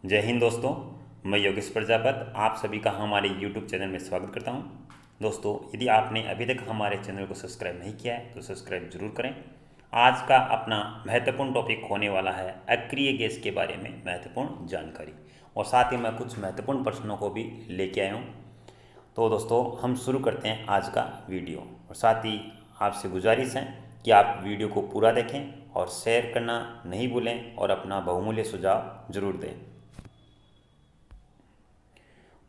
जय हिंद दोस्तों। मैं योगेश प्रजापत आप सभी का हमारे YouTube चैनल में स्वागत करता हूं। दोस्तों, यदि आपने अभी तक हमारे चैनल को सब्सक्राइब नहीं किया है तो सब्सक्राइब जरूर करें। आज का अपना महत्वपूर्ण टॉपिक होने वाला है अक्रिय गैस के बारे में महत्वपूर्ण जानकारी, और साथ ही मैं कुछ महत्वपूर्ण प्रश्नों को भी लेके आया हूँ। तो दोस्तों, हम शुरू करते हैं आज का वीडियो, और साथ ही आपसे गुजारिश है कि आप वीडियो को पूरा देखें और शेयर करना नहीं भूलें और अपना बहुमूल्य सुझाव जरूर दें।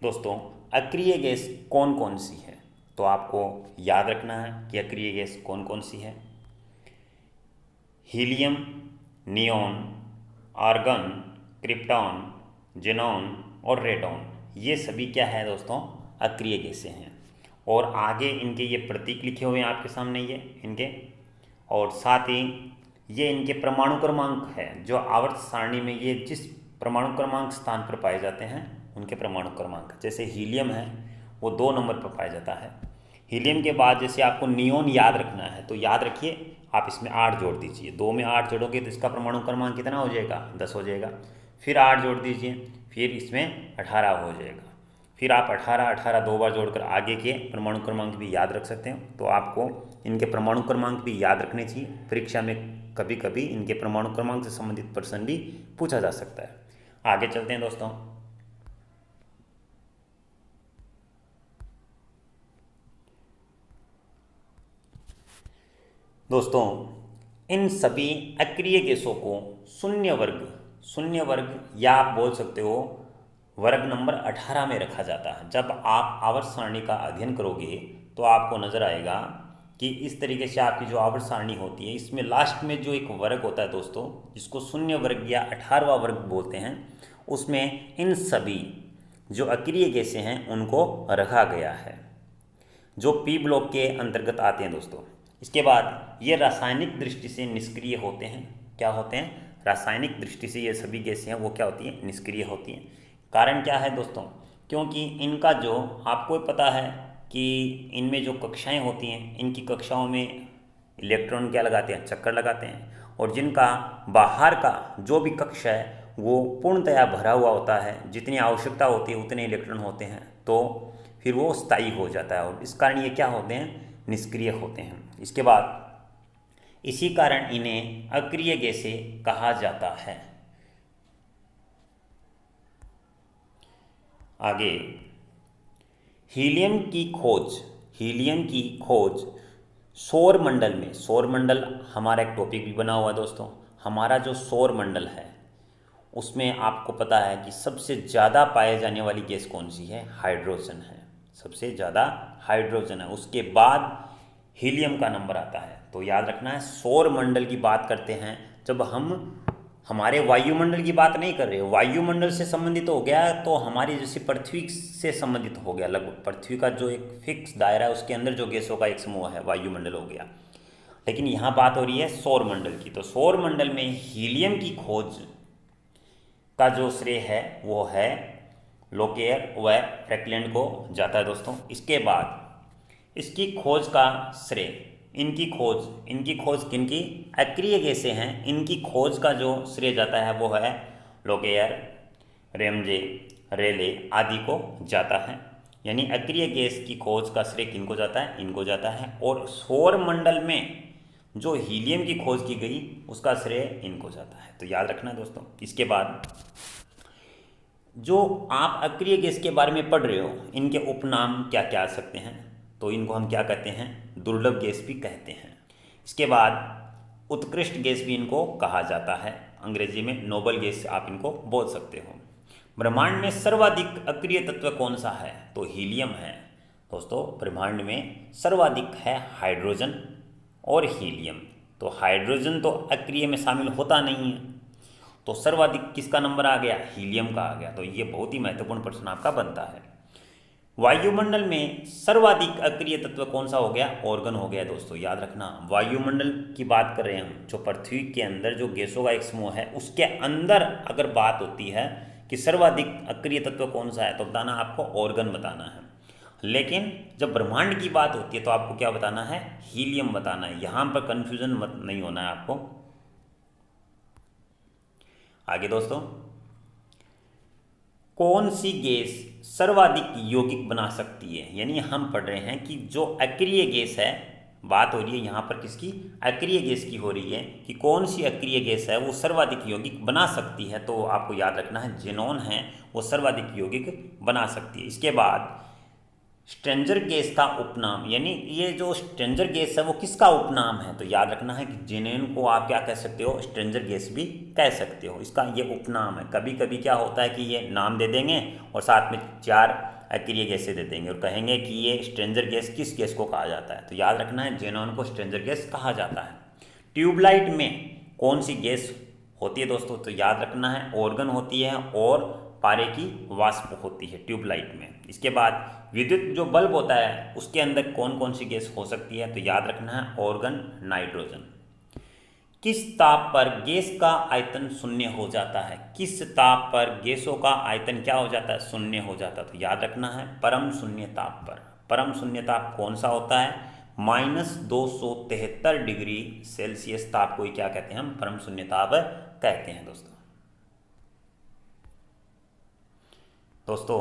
दोस्तों, अक्रिय गैस कौन कौन सी है, तो आपको याद रखना है कि अक्रिय गैस कौन कौन सी है। Helium, neon, argon, krypton, xenon और रेडॉन, ये सभी क्या है दोस्तों, अक्रिय गैसें हैं। और आगे इनके ये प्रतीक लिखे हुए हैं आपके सामने, ये इनके, और साथ ही ये इनके परमाणु क्रमांक है जो आवर्त सारणी में ये जिस परमाणु क्रमांक स्थान पर पाए जाते हैं उनके परमाणु क्रमांक। जैसे हीलियम है वो 2 नंबर पर पाया जाता है। हीलियम के बाद जैसे आपको नियॉन याद रखना है तो याद रखिए, आप इसमें 8 जोड़ दीजिए। 2 में 8 जोड़ोगे तो इसका परमाणु क्रमांक कितना हो जाएगा, 10 हो जाएगा। फिर 8 जोड़ दीजिए, फिर इसमें 18 हो जाएगा। फिर आप 18 18 2 बार जोड़कर आगे के परमाणु क्रमांक भी याद रख सकते हैं। तो आपको इनके परमाणु क्रमांक भी याद रखने चाहिए। परीक्षा में कभी कभी इनके परमाणु क्रमांक से संबंधित प्रश्न भी पूछा जा सकता है। आगे चलते हैं दोस्तों। दोस्तों, इन सभी अक्रिय गैसों को शून्य वर्ग या आप बोल सकते हो वर्ग नंबर 18 में रखा जाता है। जब आप आवर्त सारणी का अध्ययन करोगे तो आपको नजर आएगा कि इस तरीके से आपकी जो आवर्त सारणी होती है इसमें लास्ट में जो एक वर्ग होता है दोस्तों, जिसको शून्य वर्ग या 18वां वर्ग बोलते हैं, उसमें इन सभी जो अक्रिय गैसें हैं उनको रखा गया है, जो पी ब्लॉक के अंतर्गत आते हैं दोस्तों। इसके बाद ये रासायनिक दृष्टि से निष्क्रिय होते हैं। क्या होते हैं? रासायनिक दृष्टि से ये सभी गैसें हैं वो क्या होती हैं, निष्क्रिय होती हैं। कारण क्या है दोस्तों? क्योंकि इनका जो आपको पता है कि इनमें जो कक्षाएं होती हैं, इनकी कक्षाओं में इलेक्ट्रॉन क्या लगाते हैं, चक्कर लगाते हैं, और जिनका बाहर का जो भी कक्ष है वो पूर्णतया भरा हुआ होता है, जितनी आवश्यकता होती है उतने इलेक्ट्रॉन होते हैं, तो फिर वो स्थायी हो जाता है, और इस कारण ये क्या होते हैं, निष्क्रिय होते हैं। इसके बाद इसी कारण इन्हें अक्रिय गैसें कहा जाता है। आगे हीलियम की खोज सौर मंडल में, सौर मंडल हमारा एक टॉपिक भी बना हुआ है दोस्तों। हमारा जो सौर मंडल है उसमें आपको पता है कि सबसे ज़्यादा पाए जाने वाली गैस कौन सी है, हाइड्रोजन है। सबसे ज़्यादा हाइड्रोजन है, उसके बाद हीलियम का नंबर आता है। तो याद रखना है, सौर मंडल की बात करते हैं जब हम हमारे वायुमंडल की बात नहीं कर रहे। वायुमंडल से संबंधित हो गया तो हमारी जैसे पृथ्वी से संबंधित हो गया, लगभग पृथ्वी का जो एक फिक्स दायरा है उसके अंदर जो गैसों का एक समूह है वायुमंडल हो गया। लेकिन यहाँ बात हो रही है सौर मंडल की। तो सौर मंडल में हीलियम की खोज का जो श्रेय है वो है लोकेयर व फ्रैंकलिन को जाता है दोस्तों। इसके बाद इसकी खोज का श्रेय, इनकी खोज किनकी, अक्रिय गैसें हैं, इनकी खोज का जो श्रेय जाता है वो है लोकेयर, रेमजे, रेले आदि को जाता है। यानी अक्रिय गैस की खोज का श्रेय किनको जाता है, इनको जाता है। और सौर मंडल में जो हीलियम की खोज की गई उसका श्रेय इनको जाता है। तो याद रखना दोस्तों। इसके बाद जो आप अक्रिय गैस के बारे में पढ़ रहे हो, इनके उपनाम क्या क्या आ सकते हैं, तो इनको हम क्या कहते हैं, दुर्लभ गैस भी कहते हैं। इसके बाद उत्कृष्ट गैस भी इनको कहा जाता है, अंग्रेजी में नोबल गैस आप इनको बोल सकते हो। ब्रह्मांड में सर्वाधिक अक्रिय तत्व कौन सा है, तो हीलियम है दोस्तों। ब्रह्मांड में सर्वाधिक है हाइड्रोजन और हीलियम। तो हाइड्रोजन तो अक्रिय में शामिल होता नहीं है, तो सर्वाधिक किसका नंबर आ गया, हीलियम का आ गया। तो ये बहुत ही महत्वपूर्ण प्रश्न आपका बनता है। वायुमंडल में सर्वाधिक अक्रिय तत्व कौन सा हो गया, ऑर्गन हो गया दोस्तों। याद रखना, वायुमंडल की बात कर रहे हैं हम, जो पृथ्वी के अंदर जो गैसों का एक समूह है उसके अंदर अगर बात होती है कि सर्वाधिक अक्रिय तत्व कौन सा है, तो बताना आपको ऑर्गन बताना है। लेकिन जब ब्रह्मांड की बात होती है तो आपको क्या बताना है, हीलियम बताना है। यहां पर कंफ्यूजन मत नहीं होना है आपको। आगे दोस्तों, कौन सी गैस सर्वाधिक यौगिक बना सकती है? यानी हम पढ़ रहे हैं कि जो अक्रिय गैस है, बात हो रही है यहाँ पर किसकी? अक्रिय गैस की हो रही है कि कौन सी अक्रिय गैस है वो सर्वाधिक यौगिक बना सकती है। तो आपको याद रखना है जेनॉन है वो सर्वाधिक यौगिक बना सकती है। इसके बाद स्ट्रेंजर गैस का उपनाम, यानी ये जो स्ट्रेंजर गैस है वो किसका उपनाम है? तो याद रखना है कि जेनेन को आप क्या कह सकते हो? स्ट्रेंजर गैस भी कह सकते हो, इसका ये उपनाम है। कभी कभी क्या होता है कि ये नाम दे देंगे और साथ में 4 अक्रिय गैसें दे देंगे और कहेंगे कि ये स्ट्रेंजर गैस किस गैस को कहा जाता है। तो याद रखना है जेनॉन को स्ट्रेंजर गैस कहा जाता है। ट्यूबलाइट में कौन सी गैस होती है दोस्तों? तो याद रखना है ऑर्गन होती है और पारे की वाष्प होती है ट्यूबलाइट में। इसके बाद विद्युत जो बल्ब होता है उसके अंदर कौन कौन सी गैस हो सकती है? तो याद रखना है ऑर्गन, नाइट्रोजन। किस ताप पर गैस का आयतन शून्य हो जाता है? किस ताप पर गैसों का आयतन क्या हो जाता है? शून्य हो जाता है। तो याद रखना है परम शून्य ताप पर। परम शून्य ताप कौन सा होता है? -273 डिग्री सेल्सियस ताप को क्या कहते हैं? हम परम शून्य ताप कहते हैं दोस्तों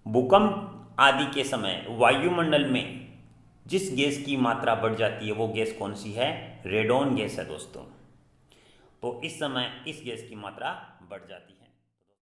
भूकंप आदि के समय वायुमंडल में जिस गैस की मात्रा बढ़ जाती है वो गैस कौन सी है? रेडॉन गैस है दोस्तों। तो इस समय इस गैस की मात्रा बढ़ जाती है।